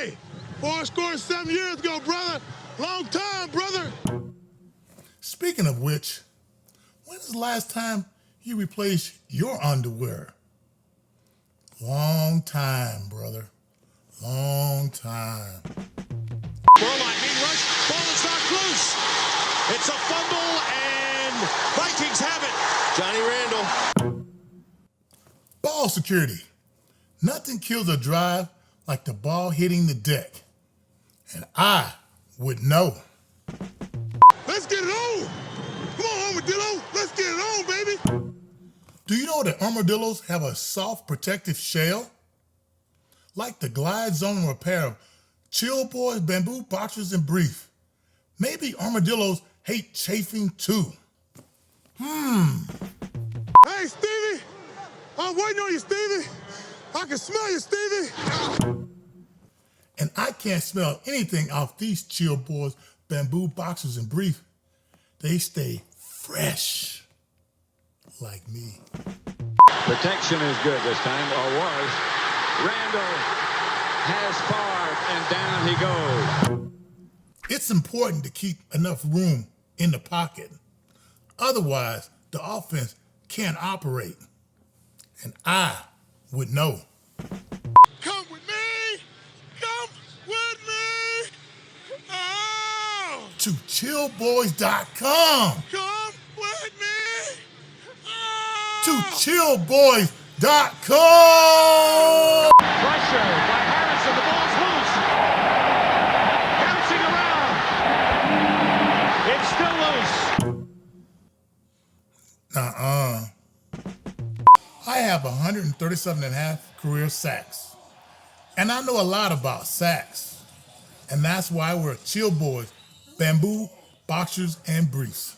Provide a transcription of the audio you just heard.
Hey, boy, I scored 7 years ago, brother. Long time, brother. Speaking of which, when is the last time you replaced your underwear? Long time, brother. Long time. Lightning rush, ball is knocked loose. It's a fumble, and Vikings have it. Johnny Randle. Ball security. Nothing kills a drive like the ball hitting the deck. And I would know. Let's get it on. Come on, armadillo. Let's get it on, baby. Do you know that armadillos have a soft protective shell? Like the Glide Zone repair of Chill Boys, Bamboo Boxers, and Brief. Maybe armadillos hate chafing too. Hey, Stevie. I'm waiting on you, Stevie. I can smell you, Stevie. And I can't smell anything off these Chill Boys, Bamboo Boxers, and Brief. They stay fresh, like me. Protection is good this time, or was. Randle has far, and down he goes. It's important to keep enough room in the pocket. Otherwise, the offense can't operate. And I would know. Come with me. Come with me. Oh. To chillboys.com. Come with me. Oh. To chillboys.com. Pressure by Harrison. The ball's loose. Bouncing around. It's still loose. I have 137.5 career sacks. And I know a lot about sacks. And that's why we're Chill Boys, Bamboo, Boxers, and Briefs.